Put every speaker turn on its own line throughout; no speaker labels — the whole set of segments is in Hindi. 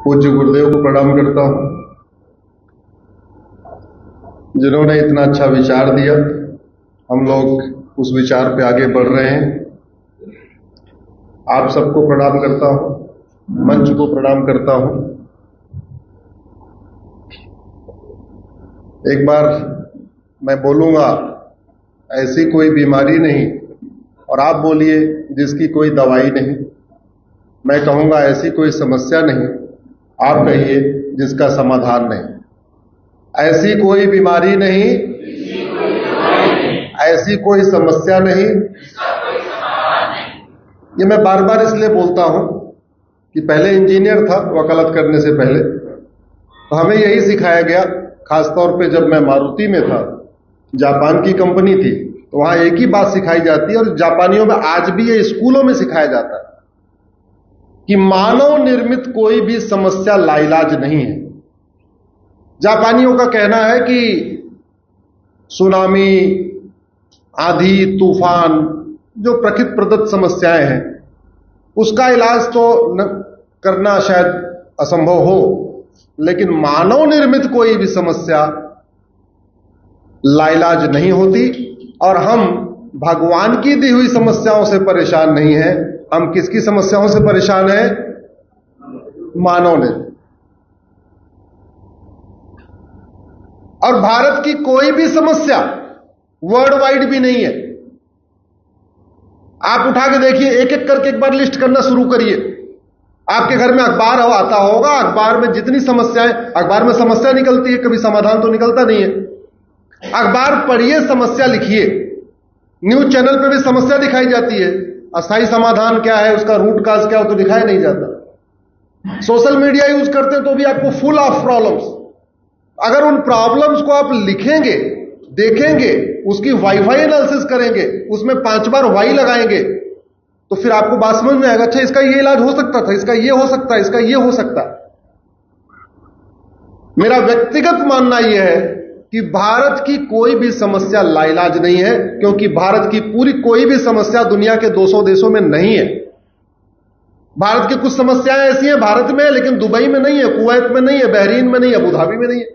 पूज्य गुरुदेव को प्रणाम करता हूं, जिन्होंने इतना अच्छा विचार दिया। हम लोग उस विचार पे आगे बढ़ रहे हैं। आप सबको प्रणाम करता हूं, मंच को प्रणाम करता हूं। एक बार मैं बोलूंगा, ऐसी कोई बीमारी नहीं, और आप बोलिए जिसकी कोई दवाई नहीं। मैं कहूंगा ऐसी कोई समस्या नहीं, आप कहिए जिसका समाधान नहीं। ऐसी कोई बीमारी नहीं, ऐसी कोई समस्या नहीं। ये मैं बार बार इसलिए बोलता हूं कि पहले इंजीनियर था वकालत करने से पहले, तो हमें यही सिखाया गया, खासतौर पे जब मैं मारुति में था, जापान की कंपनी थी, तो वहां एक ही बात सिखाई जाती है, और जापानियों में आज भी ये स्कूलों में सिखाया जाता है कि मानव निर्मित कोई भी समस्या लाइलाज नहीं है। जापानियों का कहना है कि सुनामी, आंधी, तूफान, जो प्रकृति प्रदत्त समस्याएं हैं, उसका इलाज तो करना शायद असंभव हो, लेकिन मानव निर्मित कोई भी समस्या लाइलाज नहीं होती। और हम भगवान की दी हुई समस्याओं से परेशान नहीं हैं। हम किसकी समस्याओं से परेशान हैं? मानव निर्मित। और भारत की कोई भी समस्या वर्ल्ड वाइड भी नहीं है। आप उठा के देखिए, एक एक करके एक बार लिस्ट करना शुरू करिए। आपके घर में अखबार आता होगा, अखबार में जितनी समस्याएं, अखबार में समस्या निकलती है, कभी समाधान तो निकलता नहीं है। अखबार पढ़िए, समस्या लिखिए। न्यूज चैनल पे भी समस्या दिखाई जाती है, अस्थायी समाधान क्या है, उसका रूट काज क्या हो तो दिखाया नहीं जाता। सोशल मीडिया यूज करते हैं तो भी आपको फुल ऑफ प्रॉब्लम्स। अगर उन प्रॉब्लम्स को आप लिखेंगे, देखेंगे, उसकी वाईफाई एनालिसिस करेंगे, उसमें 5 बार वाई लगाएंगे, तो फिर आपको बात समझ में आएगा, अच्छा इसका ये इलाज हो सकता था, इसका ये हो सकता है, इसका ये हो सकता है। मेरा व्यक्तिगत मानना यह है कि भारत की कोई भी समस्या लाइलाज नहीं है, क्योंकि भारत की पूरी कोई भी समस्या दुनिया के 200 देशों में नहीं है। भारत की कुछ समस्याएं ऐसी हैं भारत में, लेकिन दुबई में नहीं है, कुवैत में नहीं है, बहरीन में नहीं है, अबू धाबी में नहीं है।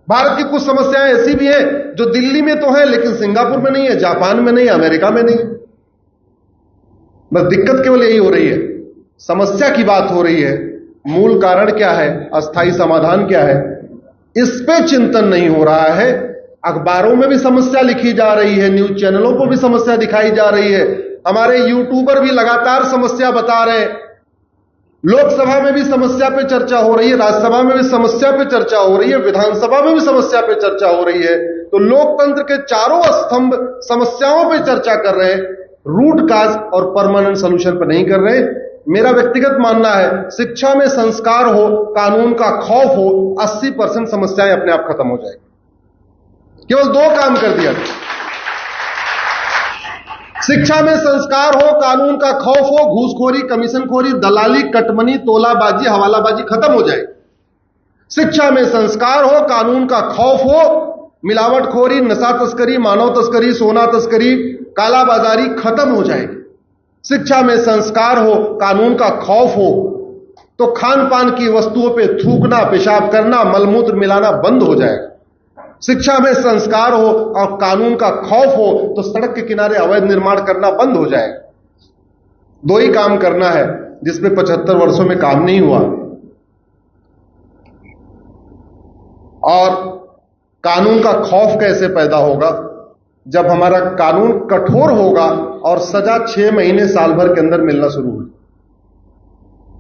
भारत की कुछ समस्याएं ऐसी भी हैं जो दिल्ली में तो है, लेकिन सिंगापुर में नहीं है, जापान में नहीं है, अमेरिका में नहीं है। बस दिक्कत केवल यही हो रही है, समस्या की बात हो रही है, मूल कारण क्या है, अस्थायी समाधान क्या है, इस पे चिंतन नहीं हो रहा है। अखबारों में भी समस्या लिखी जा रही है, न्यूज चैनलों को भी समस्या दिखाई जा रही है, हमारे यूट्यूबर भी लगातार समस्या बता रहे हैं, लोकसभा में भी समस्या पे चर्चा हो रही है, राज्यसभा में भी समस्या पे चर्चा हो रही है, विधानसभा में भी समस्या पे चर्चा हो रही है। तो लोकतंत्र के चारों स्तंभ समस्याओं पे चर्चा कर रहे हैं, रूट काज और परमानेंट सोल्यूशन पर नहीं कर रहे। मेरा व्यक्तिगत मानना है, शिक्षा में संस्कार हो, कानून का खौफ हो, 80% समस्याएं अपने आप खत्म हो जाएगी। केवल 2 काम कर दिया, शिक्षा में संस्कार हो, कानून का खौफ हो, घूसखोरी, कमीशनखोरी, दलाली, कटमनी, तोलाबाजी, हवालाबाजी खत्म हो जाएगी। शिक्षा में संस्कार हो, कानून का खौफ हो, मिलावटखोरी, नशा तस्करी, मानव तस्करी, सोना तस्करी, कालाबाजारी खत्म हो जाएगी। शिक्षा में संस्कार हो, कानून का खौफ हो, तो खान पान की वस्तुओं पे थूकना, पेशाब करना, मलमूत्र मिलाना बंद हो जाएगा। शिक्षा में संस्कार हो और कानून का खौफ हो, तो सड़क के किनारे अवैध निर्माण करना बंद हो जाएगा। 2 ही काम करना है जिसमें 75 वर्षों में काम नहीं हुआ। और कानून का खौफ कैसे पैदा होगा? जब हमारा कानून कठोर होगा और सजा 6 महीने साल भर के अंदर मिलना शुरू होगी।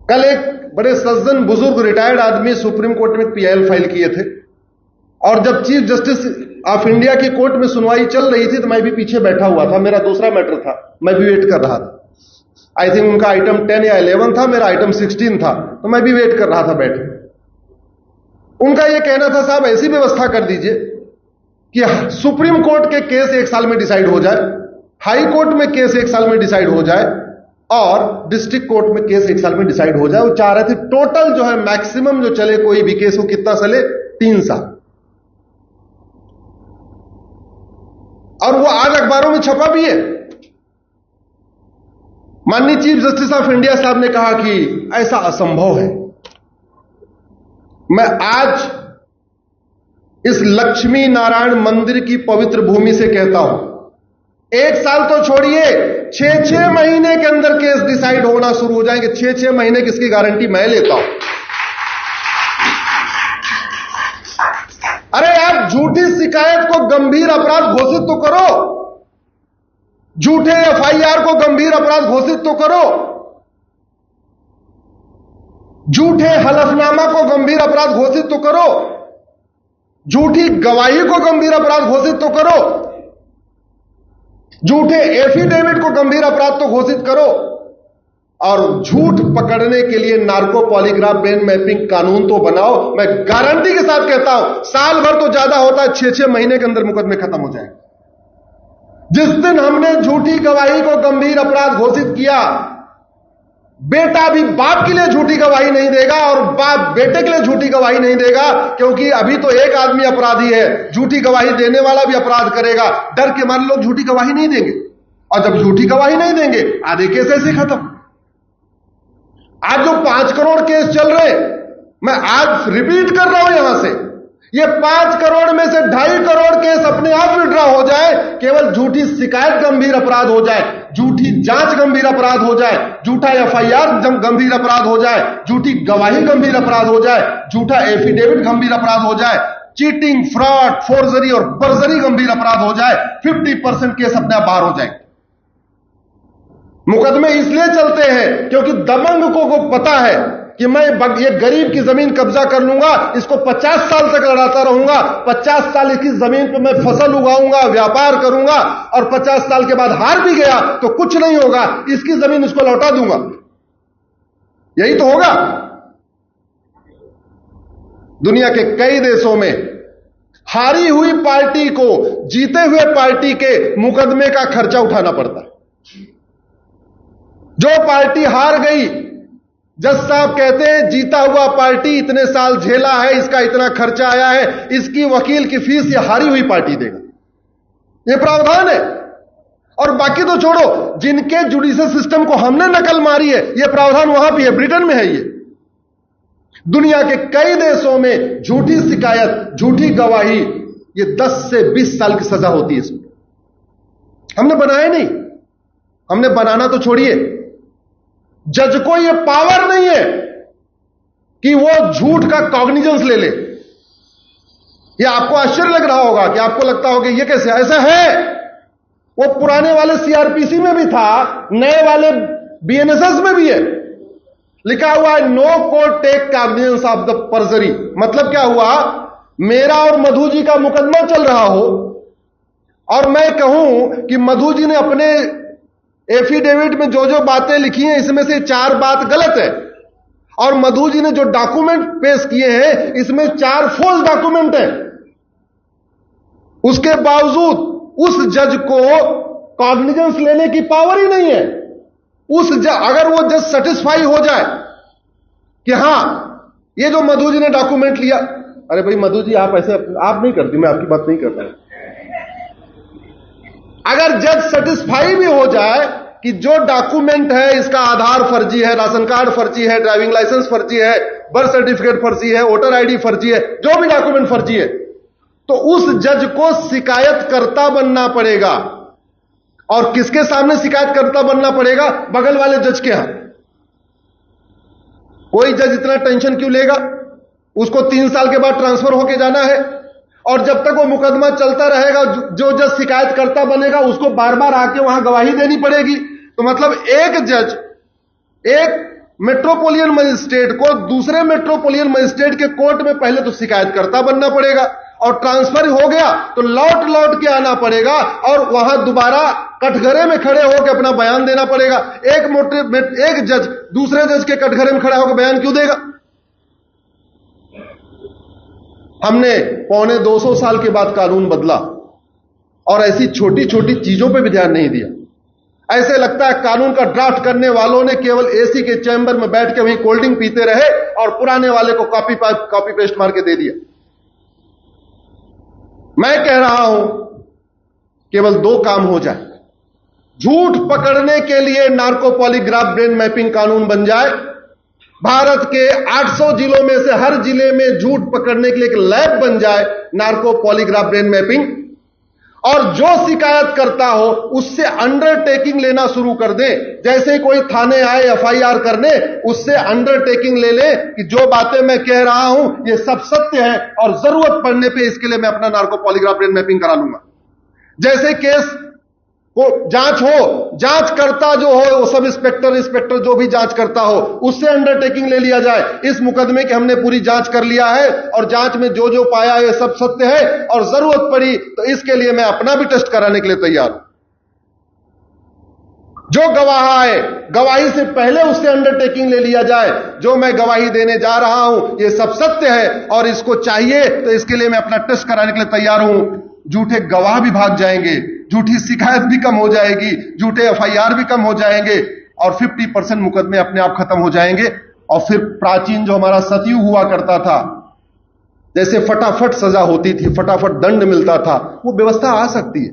कल एक बड़े सज्जन बुजुर्ग रिटायर्ड आदमी सुप्रीम कोर्ट में पीआईएल फाइल किए थे, और जब चीफ जस्टिस ऑफ इंडिया की कोर्ट में सुनवाई चल रही थी तो मैं भी पीछे बैठा हुआ था, मेरा दूसरा मैटर था, मैं भी वेट कर रहा था। आई थिंक उनका आइटम 10 या 11 था, मेरा आइटम 16 था, तो मैं भी वेट कर रहा था बैठे। उनका यह कहना था, साहब ऐसी व्यवस्था कर दीजिए कि सुप्रीम कोर्ट के केस 1 साल में डिसाइड हो जाए, हाई कोर्ट में केस 1 साल में डिसाइड हो जाए, और डिस्ट्रिक्ट कोर्ट में केस 1 साल में डिसाइड हो जाए। वो चाह रहे थे टोटल जो है मैक्सिमम जो चले कोई भी केस, वो कितना चले, 3 साल। और वो आज अखबारों में छपा भी है। माननीय चीफ जस्टिस ऑफ इंडिया साहब ने कहा कि ऐसा असंभव है, मैं आज इस लक्ष्मी नारायण मंदिर की पवित्र भूमि से कहता हूं, 1 साल तो छोड़िए, 6-6 महीने के अंदर केस डिसाइड होना शुरू हो जाएंगे। 6-6 महीने किसकी गारंटी मैं लेता हूं। अरे आप झूठी शिकायत को गंभीर अपराध घोषित तो करो, झूठे एफआईआर को गंभीर अपराध घोषित तो करो, झूठे हलफनामा को गंभीर अपराध घोषित तो करो, झूठी गवाही को गंभीर अपराध घोषित तो करो, झूठे एफिडेविट को गंभीर अपराध तो घोषित करो, और झूठ पकड़ने के लिए नार्को पॉलीग्राफ ब्रेन मैपिंग कानून तो बनाओ। मैं गारंटी के साथ कहता हूं, साल भर तो ज्यादा होता है, 6-6 महीने के अंदर मुकदमे खत्म हो जाएंगे। जिस दिन हमने झूठी गवाही को गंभीर अपराध घोषित किया, बेटा भी बाप के लिए झूठी गवाही नहीं देगा और बाप बेटे के लिए झूठी गवाही नहीं देगा, क्योंकि अभी तो एक आदमी अपराधी है, झूठी गवाही देने वाला भी अपराध करेगा। डर के मारे लोग झूठी गवाही नहीं देंगे, और जब झूठी गवाही नहीं देंगे आधे केस ऐसे खत्म। आज जो 5 करोड़ केस चल रहे, मैं आज रिपीट कर रहा हूं यहां से, ये 5 करोड़ में से 2.5 करोड़ केस अपने आप विड्रॉ हो जाए, केवल झूठी शिकायत गंभीर अपराध हो जाए, झूठी जांच गंभीर अपराध हो जाए, झूठा एफआईआर गंभीर अपराध हो जाए, झूठी गवाही गंभीर अपराध हो जाए, झूठा एफिडेविट गंभीर अपराध हो जाए, चीटिंग, फ्रॉड, फोर्जरी और बर्जरी गंभीर अपराध हो जाए, 50% केस अपने आप बाहर हो जाए। मुकदमे इसलिए चलते हैं क्योंकि दबंग को पता है कि मैं ये गरीब की जमीन कब्जा कर लूंगा, इसको 50 साल तक लड़ाता रहूंगा, 50 साल इसकी जमीन पे मैं फसल उगाऊंगा, व्यापार करूंगा, और 50 साल के बाद हार भी गया तो कुछ नहीं होगा, इसकी जमीन इसको लौटा दूंगा। यही तो होगा। दुनिया के कई देशों में हारी हुई पार्टी को जीते हुए पार्टी के मुकदमे का खर्चा उठाना पड़ता है। जो पार्टी हार गई, जज साहब कहते हैं जीता हुआ पार्टी इतने साल झेला है, इसका इतना खर्चा आया है, इसकी वकील की फीस ये हारी हुई पार्टी देगा। ये प्रावधान है। और बाकी तो छोड़ो, जिनके जुडिशियल सिस्टम को हमने नकल मारी है, ये प्रावधान वहां भी है, ब्रिटेन में है। ये दुनिया के कई देशों में झूठी शिकायत, झूठी गवाही, ये 10 से 20 साल की सजा होती है। इसमें हमने बनाया नहीं, हमने बनाना तो छोड़िए, जज को यह पावर नहीं है कि वो झूठ का कॉग्निजेंस ले ले। ये आपको आश्चर्य लग रहा होगा कि आपको लगता होगा ये कैसे, ऐसा है। वो पुराने वाले सीआरपीसी में भी था, नए वाले बीएनएसएस में भी है, लिखा हुआ है no court take cognizance of the perjury. मतलब क्या हुआ, मेरा और मधु जी का मुकदमा चल रहा हो और मैं कहूं कि मधु जी ने अपने एफिडेविट में जो जो बातें लिखी हैं, इसमें से 4 बात गलत है, और मधु जी ने जो डॉक्यूमेंट पेश किए हैं, इसमें 4 फॉल्स डॉक्यूमेंट हैं। उसके बावजूद उस जज को कॉग्निजेंस लेने की पावर ही नहीं है। अगर वो जज सेटिस्फाई हो जाए कि हां ये जो मधु जी ने डॉक्यूमेंट लिया, अरे भाई मधु जी आप ऐसे आप नहीं करती, मैं आपकी बात नहीं करता। अगर जज सेटिस्फाई भी हो जाए कि जो डॉक्यूमेंट है इसका आधार फर्जी है, राशन कार्ड फर्जी है, ड्राइविंग लाइसेंस फर्जी है, बर्थ सर्टिफिकेट फर्जी है, वोटर आईडी फर्जी है, जो भी डॉक्यूमेंट फर्जी है, तो उस जज को शिकायतकर्ता बनना पड़ेगा। और किसके सामने शिकायतकर्ता बनना पड़ेगा? बगल वाले जज के यहां। कोई जज इतना टेंशन क्यों लेगा? उसको 3 साल के बाद ट्रांसफर होके जाना है, और जब तक वो मुकदमा चलता रहेगा, जो जज शिकायतकर्ता बनेगा उसको बार बार आके वहां गवाही देनी पड़ेगी। तो मतलब एक जज, एक मेट्रोपोलियन मजिस्ट्रेट को दूसरे मेट्रोपोलियन मजिस्ट्रेट के कोर्ट में पहले तो शिकायतकर्ता बनना पड़ेगा, और ट्रांसफर हो गया तो लौट लौट के आना पड़ेगा, और वहां दोबारा कटघरे में खड़े होकर अपना बयान देना पड़ेगा। एक जज दूसरे जज के कटघरे में खड़ा होकर बयान क्यों देगा? हमने 250 साल के बाद कानून बदला, और ऐसी छोटी छोटी चीजों पे भी ध्यान नहीं दिया। ऐसे लगता है कानून का ड्राफ्ट करने वालों ने केवल एसी के चैंबर में बैठ के वहीं कोल्ड ड्रिंक पीते रहे और पुराने वाले को कॉपी पेस्ट मार के दे दिया। मैं कह रहा हूं केवल 2 काम हो जाए। झूठ पकड़ने के लिए नार्को पॉलीग्राफ ब्रेन मैपिंग कानून बन जाए, भारत के 800 जिलों में से हर जिले में झूठ पकड़ने के लिए एक लैब बन जाए, नार्को पॉलीग्राफ ब्रेन मैपिंग, और जो शिकायत करता हो उससे अंडरटेकिंग लेना शुरू कर दें। जैसे कोई थाने आए एफआईआर करने, उससे अंडरटेकिंग ले ले कि जो बातें मैं कह रहा हूं ये सब सत्य है, और जरूरत पड़ने पे इसके लिए मैं अपना नार्को पॉलीग्राफ ब्रेन मैपिंग करा लूंगा। जैसे केस को जांच हो, जांच करता जो हो, वो सब इंस्पेक्टर जो भी जांच करता हो, उससे अंडरटेकिंग ले लिया जाए इस मुकदमे की हमने पूरी जांच कर लिया है और जांच में जो जो पाया ये सब सत्य है, और जरूरत पड़ी तो इसके लिए मैं अपना भी टेस्ट कराने के लिए तैयार हूं। जो गवाह आए, गवाही से पहले उससे अंडरटेकिंग ले लिया जाए, जो मैं गवाही देने जा रहा हूं ये सब सत्य है और इसको चाहिए तो इसके लिए मैं अपना टेस्ट कराने के लिए तैयार हूं। झूठे गवाह भी भाग जाएंगे, झूठी शिकायत भी कम हो जाएगी, झूठे एफआईआर भी कम हो जाएंगे, और 50% मुकदमे अपने आप खत्म हो जाएंगे। और फिर प्राचीन जो हमारा सतयुग हुआ करता था, जैसे फटाफट सजा होती थी, फटाफट दंड मिलता था, वो व्यवस्था आ सकती है।